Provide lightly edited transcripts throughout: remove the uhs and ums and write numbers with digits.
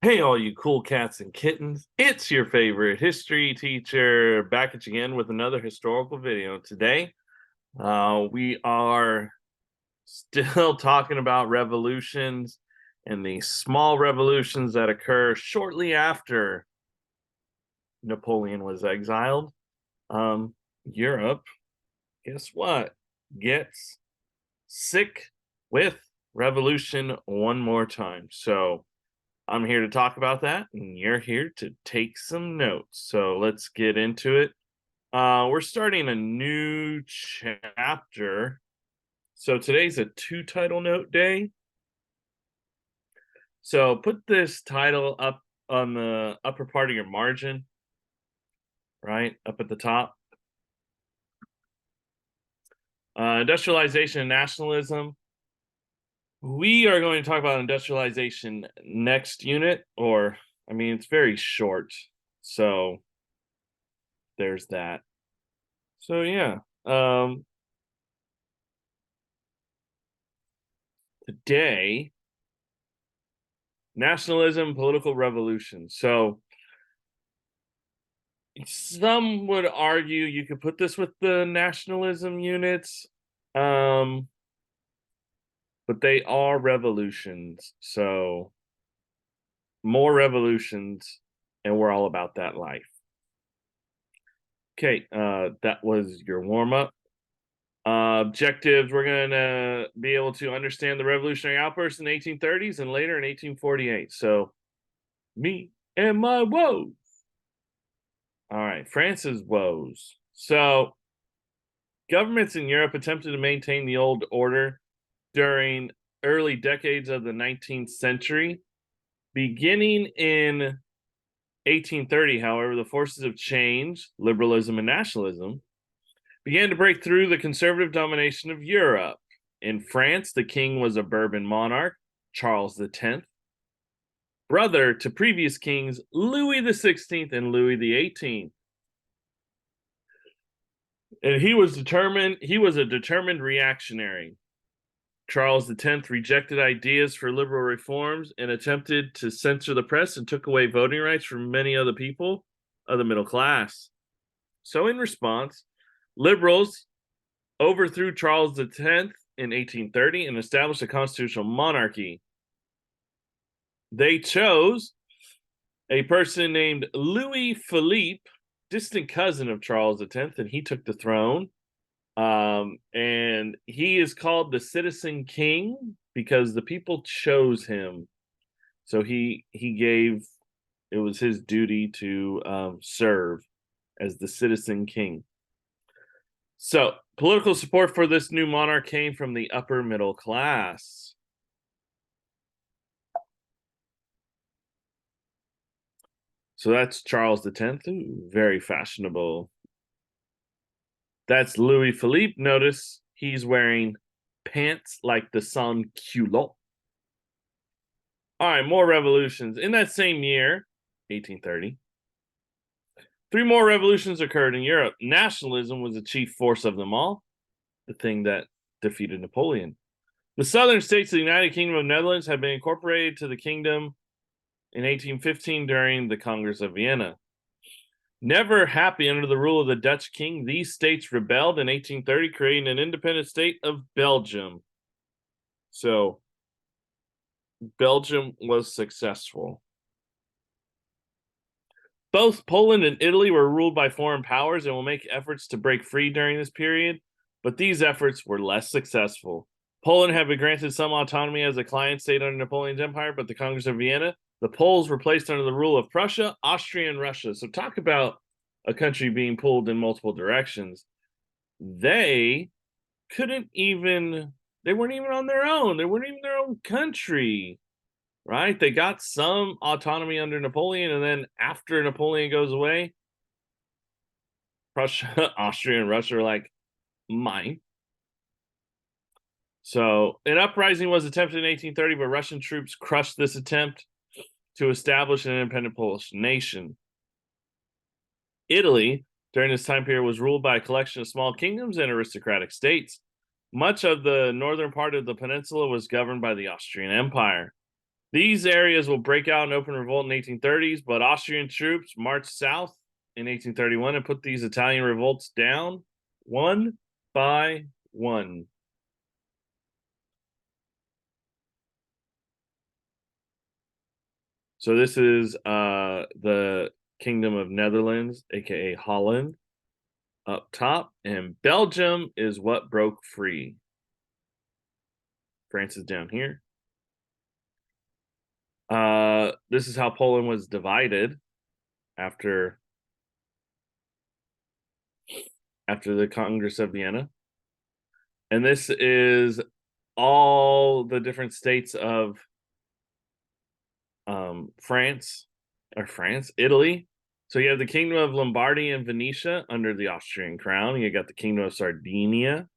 Hey, all you cool cats and kittens. It's your favorite history teacher back at you again with another historical video. Today, we are still talking about revolutions and the small revolutions that occur shortly after Napoleon was exiled. Europe, guess what? Gets sick with revolution one more time. So, I'm here to talk about that, and you're here to take some notes. So let's get into it. We're starting a new chapter. So today's a two title note day. So put this title up on the upper part of your margin, right? Up at the top. Industrialization and nationalism. We are going to talk about industrialization next unit, or I mean, it's very short. So there's that. So yeah, today, nationalism, political revolution. So some would argue you could put this with the nationalism units, but they are revolutions. So more revolutions, and we're all about that life. Okay, that was your warm up. Objectives, we're going to be able to understand the revolutionary outbursts in the 1830s and later in 1848. So, me and my woes. All right, France's woes. So, governments in Europe attempted to maintain the old order during early decades of the 19th century. Beginning in 1830, however, the forces of change, liberalism and nationalism, began to break through the conservative domination of Europe. In France, the king was a Bourbon monarch, Charles X, brother to previous kings Louis XVI and Louis XVIII. And he was a determined reactionary. Charles X rejected ideas for liberal reforms and attempted to censor the press and took away voting rights from many other people of the middle class. So in response, liberals overthrew Charles X in 1830 and established a constitutional monarchy. They chose a person named Louis-Philippe, distant cousin of Charles X, and he took the throne. And he is called the Citizen King because the people chose him. So it was his duty to serve as the Citizen King. So political support for this new monarch came from the upper middle class. So that's Charles X. Ooh, very fashionable. That's Louis Philippe. Notice he's wearing pants like the sans culotte. All right, more revolutions. In that same year, 1830, three more revolutions occurred in Europe. Nationalism was the chief force of them all, the thing that defeated Napoleon. The southern states of the United Kingdom of Netherlands had been incorporated to the kingdom in 1815 during the Congress of Vienna. Never happy under the rule of the Dutch king, these states rebelled in 1830, creating an independent state of Belgium. So, Belgium was successful. Both Poland and Italy were ruled by foreign powers and will make efforts to break free during this period, but these efforts were less successful. Poland had been granted some autonomy as a client state under Napoleon's empire, but the Congress of Vienna, the Poles were placed under the rule of Prussia, Austria, and Russia. So talk about a country being pulled in multiple directions. They weren't even on their own. They weren't even their own country, right? They got some autonomy under Napoleon, and then after Napoleon goes away, Prussia, Austria, and Russia are like, mine. So an uprising was attempted in 1830, but Russian troops crushed this attempt to establish an independent Polish nation. Italy, during this time period, was ruled by a collection of small kingdoms and aristocratic states. Much of the northern part of the peninsula was governed by the Austrian Empire. These areas will break out in open revolt in 1830s, but Austrian troops marched south in 1831 and put these Italian revolts down one by one. So this is the Kingdom of Netherlands, aka Holland, up top, and Belgium is what broke free. France is down here. This is how Poland was divided after the Congress of Vienna. And this is all the different states of Italy. So you have the Kingdom of Lombardy and Venetia under the Austrian crown. You got the Kingdom of Sardinia.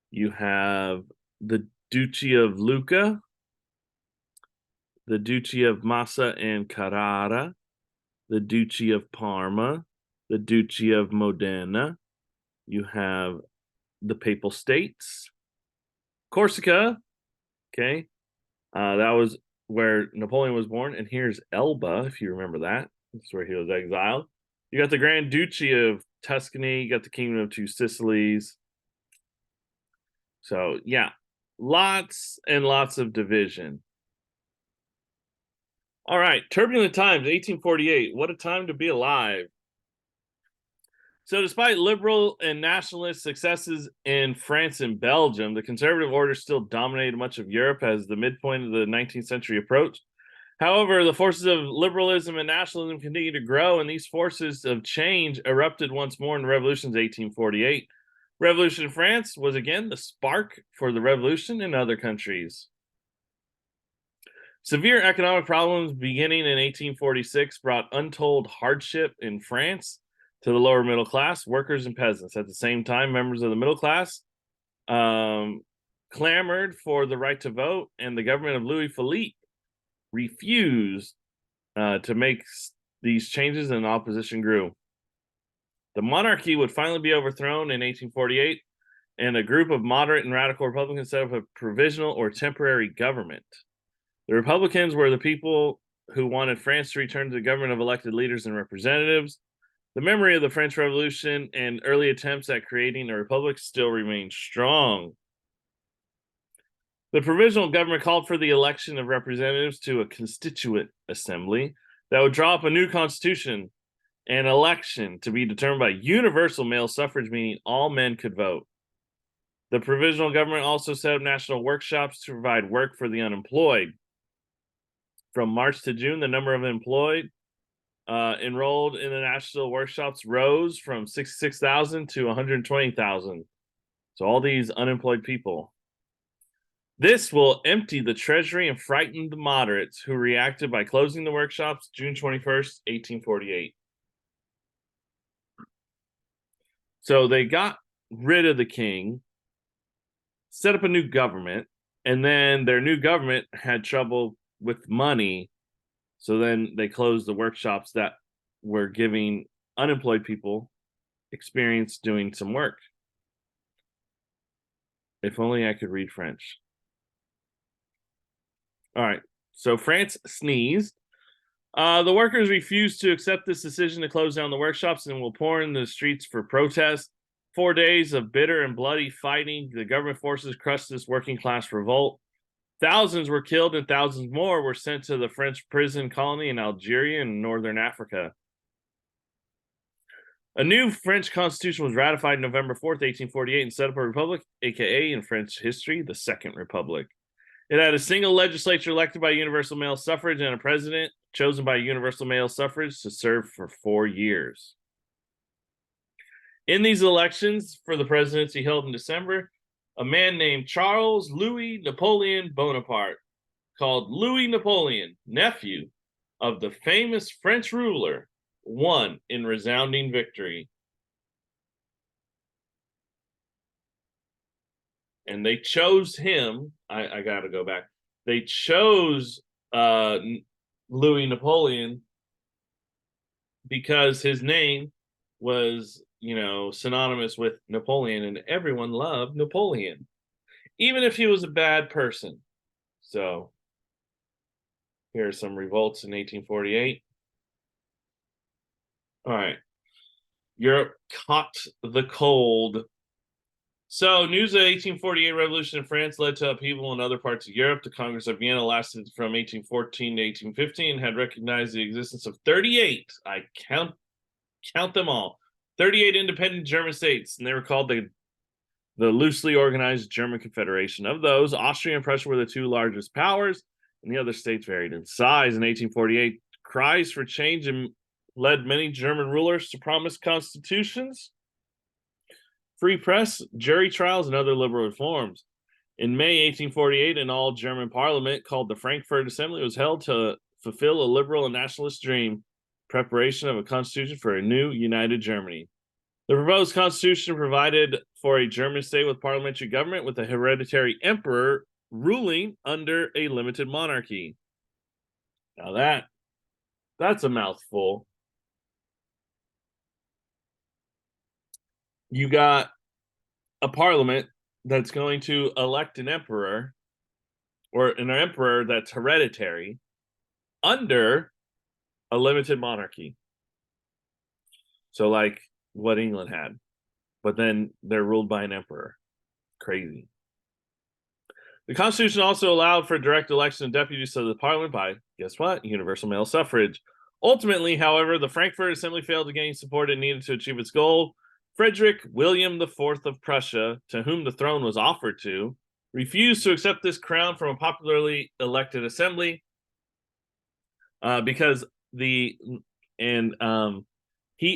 You have the Duchy of Lucca, the Duchy of Massa and Carrara, the Duchy of Parma, the Duchy of Modena. You have the Papal States, Corsica. Okay, that was where Napoleon was born. And here's Elba, if you remember that. That's where he was exiled. You got the Grand Duchy of Tuscany. You got the Kingdom of Two Sicilies. So, yeah, lots and lots of division. All right, turbulent times, 1848. What a time to be alive. So, despite liberal and nationalist successes in France and Belgium, the conservative order still dominated much of Europe as the midpoint of the 19th century approached. However, the forces of liberalism and nationalism continued to grow, and these forces of change erupted once more in the revolution's 1848. Revolution in France was again the spark for the revolution in other countries. Severe economic problems beginning in 1846 brought untold hardship in France to the lower middle class, workers, and peasants. At the same time, members of the middle class clamored for the right to vote, and the government of Louis-Philippe refused to make these changes, and opposition grew. The monarchy would finally be overthrown in 1848, and a group of moderate and radical Republicans set up a provisional or temporary government. The Republicans were the people who wanted France to return to the government of elected leaders and representatives. The memory of the French Revolution and early attempts at creating a republic still remains strong. The provisional government called for the election of representatives to a constituent assembly that would draw up a new constitution, and election to be determined by universal male suffrage, meaning all men could vote. The provisional government also set up national workshops to provide work for the unemployed. From March to June, the number of employed enrolled in the national workshops rose from 66,000 to 120,000. So all these unemployed people. This will empty the treasury and frighten the moderates, who reacted by closing the workshops June 21st, 1848. So they got rid of the king, set up a new government, and then their new government had trouble with money. So then they closed the workshops that were giving unemployed people experience doing some work. If only I could read French. All right. So France sneezed. The workers refused to accept this decision to close down the workshops and will pour in the streets for protest. 4 days of bitter and bloody fighting. The government forces crushed this working class revolt. Thousands were killed and thousands more were sent to the French prison colony in Algeria and northern Africa. A new French constitution was ratified November 4th, 1848, and set up a republic, aka in French history, the Second Republic. It had a single legislature elected by universal male suffrage and a president chosen by universal male suffrage to serve for 4 years. In these elections for the presidency held in December, a man named Charles Louis-Napoleon Bonaparte, called Louis-Napoleon, nephew of the famous French ruler, won in resounding victory. And they chose him. I got to go back. They chose Louis-Napoleon because his name was, synonymous with Napoleon, and everyone loved Napoleon, even if he was a bad person. So Here are some revolts in 1848. All right. Europe caught the cold. So, news of the 1848 revolution in France led to upheaval in other parts of Europe. The Congress of Vienna lasted from 1814 to 1815 and had recognized the existence of 38, I count them all, 38 independent German states, and they were called the loosely organized German Confederation. Of those, Austria and Prussia were the two largest powers, and the other states varied in size. In 1848, cries for change led many German rulers to promise constitutions, free press, jury trials, and other liberal reforms. In May 1848, an all-German parliament called the Frankfurt Assembly was held to fulfill a liberal and nationalist dream, preparation of a constitution for a new united Germany. The proposed constitution provided for a German state with parliamentary government with a hereditary emperor ruling under a limited monarchy. Now that's a mouthful. You got a parliament that's going to elect an emperor, or an emperor that's hereditary, under a limited monarchy. So like what England had, but then they're ruled by an emperor. Crazy. The Constitution also allowed for direct election of deputies to the parliament by, guess what, universal male suffrage. Ultimately, however, the Frankfurt Assembly failed to gain support it needed to achieve its goal. Frederick William IV of Prussia, to whom the throne was offered to, refused to accept this crown from a popularly elected assembly because he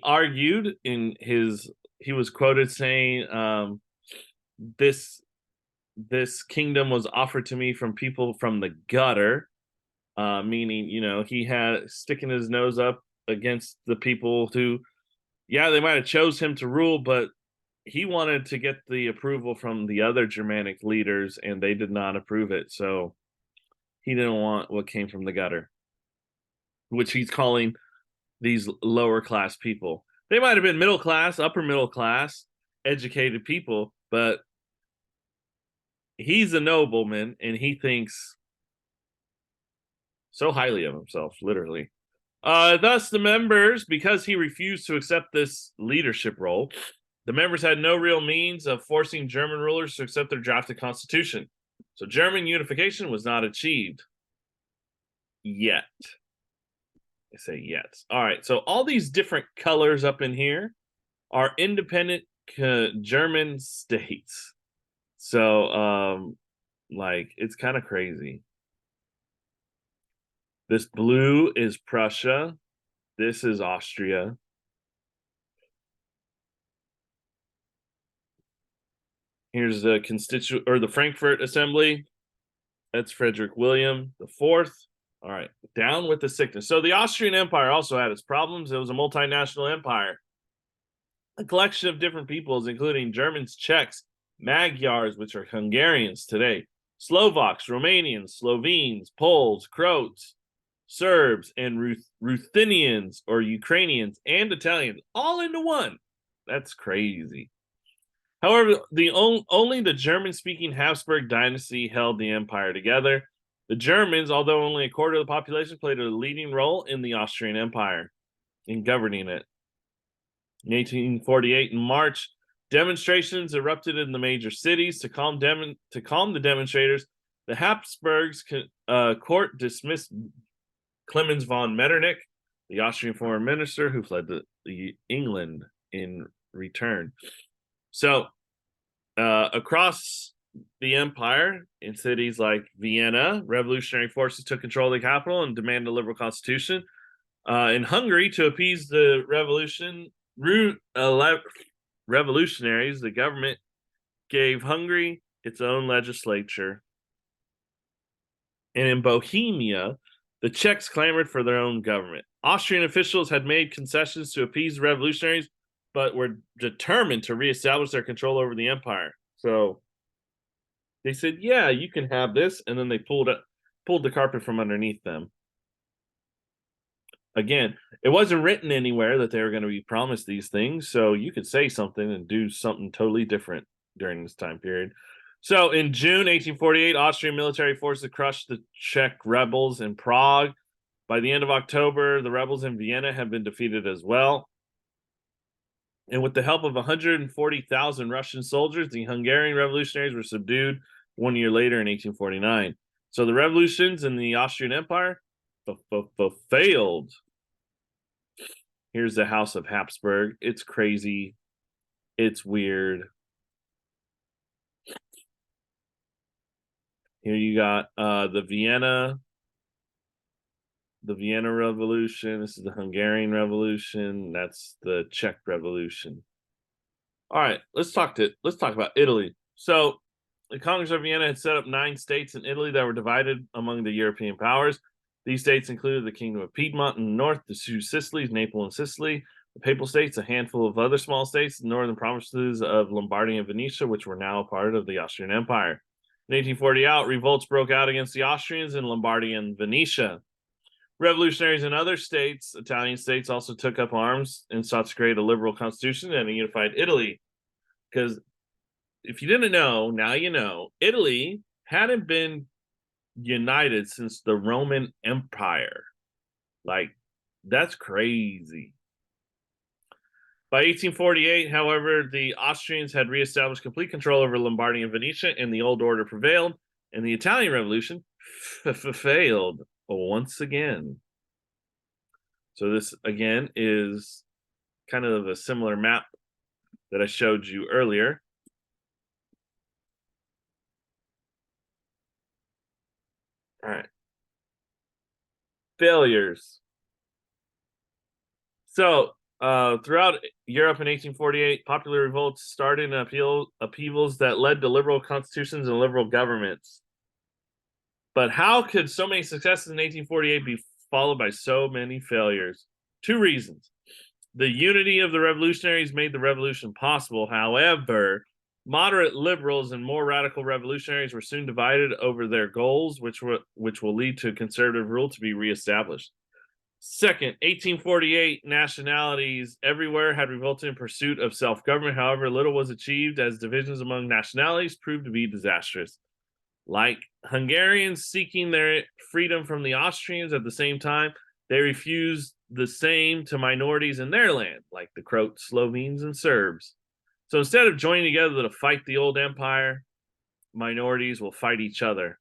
argued in he was quoted saying, this kingdom was offered to me from people from the gutter, meaning, he had sticking his nose up against the people who, they might have chose him to rule, but he wanted to get the approval from the other Germanic leaders, and they did not approve it. So he didn't want what came from the gutter, which he's calling these lower class people. They might have been middle class, upper middle class, educated people, but he's a nobleman and he thinks so highly of himself, literally. Thus, the members, because he refused to accept this leadership role, the members had no real means of forcing German rulers to accept their drafted constitution. So German unification was not achieved yet. I say yet. All right, so all these different colors up in here are independent German states. So, it's kind of crazy. This blue is Prussia. This is Austria. Here's the the Frankfurt Assembly. That's Frederick William IV. All right, down with the sickness. So the Austrian Empire also had its problems. It was a multinational empire. A collection of different peoples, including Germans, Czechs, Magyars, which are Hungarians today, Slovaks, Romanians, Slovenes, Poles, Croats, Serbs, and Ruthenians or Ukrainians and Italians, all into one. That's crazy. However, only the German-speaking Habsburg dynasty held the empire together. The Germans, although only a quarter of the population, played a leading role in the Austrian Empire in governing it. In 1848, in March, demonstrations erupted in the major cities. To calm the demonstrators, the Habsburgs court dismissed Clemens von Metternich, the Austrian foreign minister, who fled to England in return. So, across the empire, in cities like Vienna, revolutionary forces took control of the capital and demanded a liberal constitution. In Hungary, to appease the revolutionaries, the government gave Hungary its own legislature. And in Bohemia, the Czechs clamored for their own government. Austrian officials had made concessions to appease the revolutionaries, but were determined to reestablish their control over the empire. So they said, yeah, you can have this, and then they pulled the carpet from underneath them. Again, it wasn't written anywhere that they were going to be promised these things, so you could say something and do something totally different during this time period. So in June 1848, Austrian military forces crushed the Czech rebels in Prague. By the end of October, the rebels in Vienna had been defeated as well. And with the help of 140,000 Russian soldiers, the Hungarian revolutionaries were subdued 1 year later in 1849. So the revolutions in the Austrian Empire failed. Here's the House of Habsburg. It's crazy. It's weird. Here you got the Vienna Revolution. This is the Hungarian Revolution. That's the Czech Revolution. All right, let's talk about Italy. So the Congress of Vienna had set up 9 states in Italy that were divided among the European powers. These states included the Kingdom of Piedmont in the north, the two Sicilies, Naples and Sicily, the Papal States, a handful of other small states, the northern provinces of Lombardy and Venetia, which were now a part of the Austrian Empire. In 1840, revolts broke out against the Austrians in Lombardy and Venetia. Revolutionaries in other states, Italian states, also took up arms and sought to create a liberal constitution and a unified Italy. Because if you didn't know, now you know, Italy hadn't been united since the Roman Empire. Like, that's crazy. By 1848, however, the Austrians had reestablished complete control over Lombardy and Venetia, and the old order prevailed, and the Italian Revolution failed once again. So this, again, is kind of a similar map that I showed you earlier. All right. Failures. So throughout Europe in 1848, popular revolts started in upheavals that led to liberal constitutions and liberal governments. But how could so many successes in 1848 be followed by so many failures? 2 reasons. The unity of the revolutionaries made the revolution possible. However, moderate liberals and more radical revolutionaries were soon divided over their goals, which will lead to conservative rule to be reestablished. Second, 1848 nationalities everywhere had revolted in pursuit of self-government. However, little was achieved as divisions among nationalities proved to be disastrous. Like Hungarians seeking their freedom from the Austrians at the same time, they refused the same to minorities in their land, like the Croats, Slovenes, and Serbs. So instead of joining together to fight the old empire, minorities will fight each other.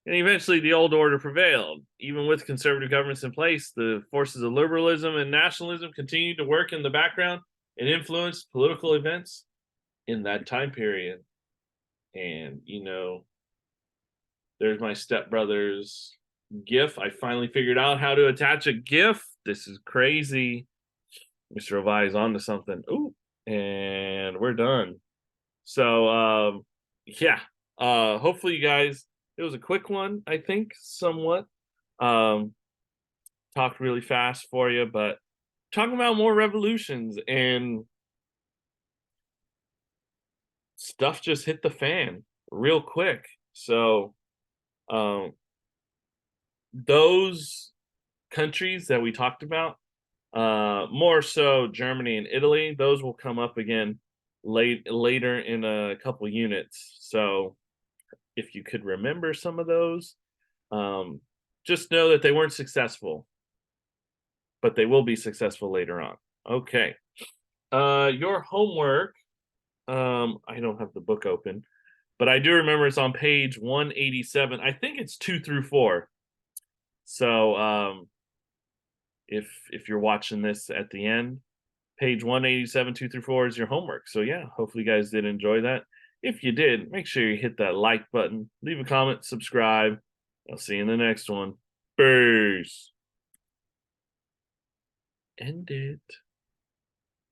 And eventually the old order prevailed. Even with conservative governments in place, the forces of liberalism and nationalism continued to work in the background and influence political events in that time period. And, you know, there's my stepbrother's GIF. I finally figured out how to attach a GIF. This is crazy. Mr. Ovalle is on to something. Ooh, and we're done. So, yeah. Hopefully you guys, it was a quick one, I think, somewhat. Talked really fast for you, but talking about more revolutions and stuff just hit the fan real quick. So, those countries that we talked about, more so Germany and Italy, those will come up again later in a couple units. So if you could remember some of those, just know that they weren't successful, but they will be successful later on. Okay. Your homework, I don't have the book open, but I do remember it's on page 187. I think it's 2 through 4. So if you're watching this at the end, page 187, 2 through 4 is your homework. So yeah, hopefully you guys did enjoy that. If you did, make sure you hit that like button, leave a comment, subscribe. I'll see you in the next one. Peace. End it.